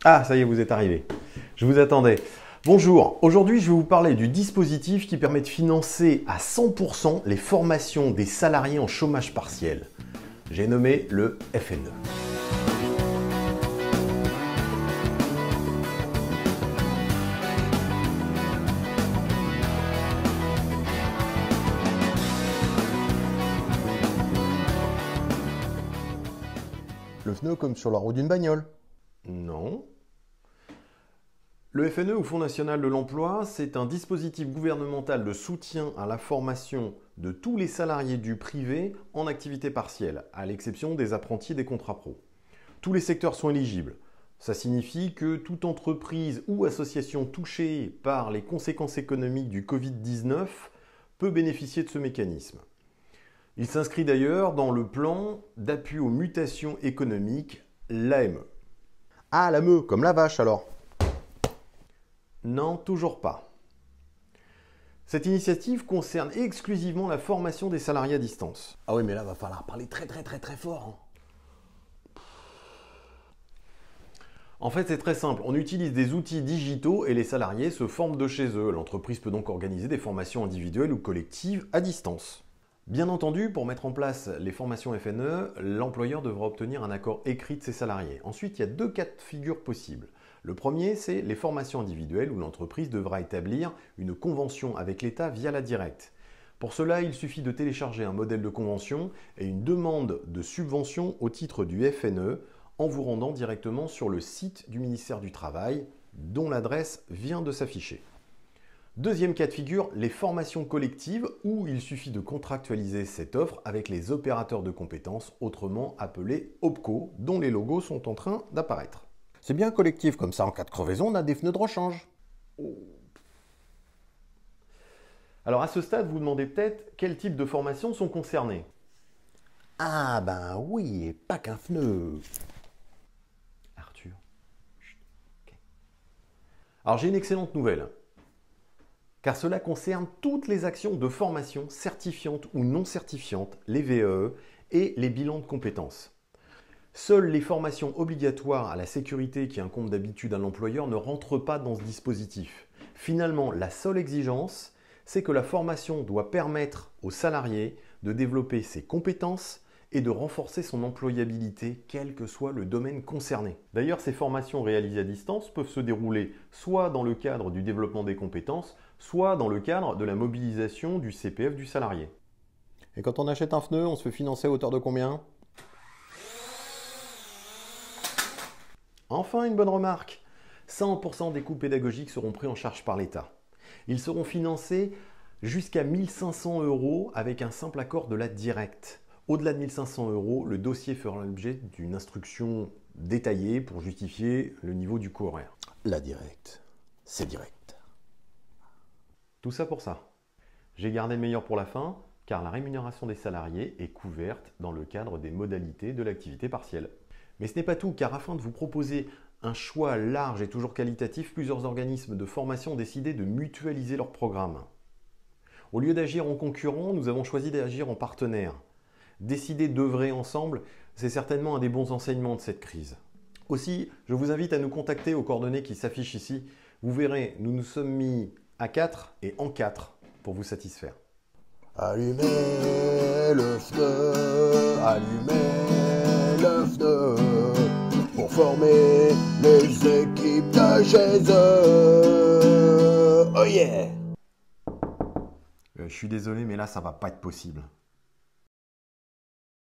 Ah, ça y est, vous êtes arrivé. Je vous attendais. Bonjour, aujourd'hui je vais vous parler du dispositif qui permet de financer à 100% les formations des salariés en chômage partiel. J'ai nommé le FNE. Le pneu comme sur la roue d'une bagnole. Non. Le FNE ou Fonds national de l'emploi, c'est un dispositif gouvernemental de soutien à la formation de tous les salariés du privé en activité partielle, à l'exception des apprentis des contrats pro. Tous les secteurs sont éligibles. Ça signifie que toute entreprise ou association touchée par les conséquences économiques du Covid-19 peut bénéficier de ce mécanisme. Il s'inscrit d'ailleurs dans le plan d'appui aux mutations économiques, l'AME. Ah, la meu, comme la vache alors. Non, toujours pas. Cette initiative concerne exclusivement la formation des salariés à distance. Ah oui, mais là, va falloir parler très fort. En fait, c'est très simple. On utilise des outils digitaux et les salariés se forment de chez eux. L'entreprise peut donc organiser des formations individuelles ou collectives à distance. Bien entendu, pour mettre en place les formations FNE, l'employeur devra obtenir un accord écrit de ses salariés. Ensuite, il y a deux cas de figure possibles. Le premier, c'est les formations individuelles où l'entreprise devra établir une convention avec l'État via la directe. Pour cela, il suffit de télécharger un modèle de convention et une demande de subvention au titre du FNE en vous rendant directement sur le site du ministère du Travail, dont l'adresse vient de s'afficher. Deuxième cas de figure, les formations collectives où il suffit de contractualiser cette offre avec les opérateurs de compétences, autrement appelés OPCO, dont les logos sont en train d'apparaître. C'est bien collectif, comme ça, en cas de crevaison, on a des pneus de rechange. Alors à ce stade, vous vous demandez peut-être quel type de formations sont concernées. Ah ben oui, et pas qu'un pneu. Arthur. Chut. Okay. Alors j'ai une excellente nouvelle. Car cela concerne toutes les actions de formation certifiantes ou non certifiantes, les VEE et les bilans de compétences. Seules les formations obligatoires à la sécurité qui incombent d'habitude à l'employeur ne rentrent pas dans ce dispositif. Finalement, la seule exigence, c'est que la formation doit permettre aux salariés de développer ses compétences et de renforcer son employabilité, quel que soit le domaine concerné. D'ailleurs, ces formations réalisées à distance peuvent se dérouler soit dans le cadre du développement des compétences, soit dans le cadre de la mobilisation du CPF du salarié. Et quand on achète un pneu, on se fait financer à hauteur de combien? Enfin, une bonne remarque. 100% des coûts pédagogiques seront pris en charge par l'État. Ils seront financés jusqu'à 1 500 € avec un simple accord de la directe. Au-delà de 1 500 €, le dossier fera l'objet d'une instruction détaillée pour justifier le niveau du coût horaire. La directe, c'est direct. Tout ça pour ça. J'ai gardé le meilleur pour la fin, car la rémunération des salariés est couverte dans le cadre des modalités de l'activité partielle. Mais ce n'est pas tout, car afin de vous proposer un choix large et toujours qualitatif, plusieurs organismes de formation ont décidé de mutualiser leurs programmes. Au lieu d'agir en concurrent, nous avons choisi d'agir en partenaire. Décider d'œuvrer ensemble, c'est certainement un des bons enseignements de cette crise. Aussi, je vous invite à nous contacter aux coordonnées qui s'affichent ici. Vous verrez, nous nous sommes mis à 4 et en 4 pour vous satisfaire. Allumez le feu, allumez le feu, pour former les équipes de chez eux. Oh yeah! Je suis désolé, mais là, ça va pas être possible.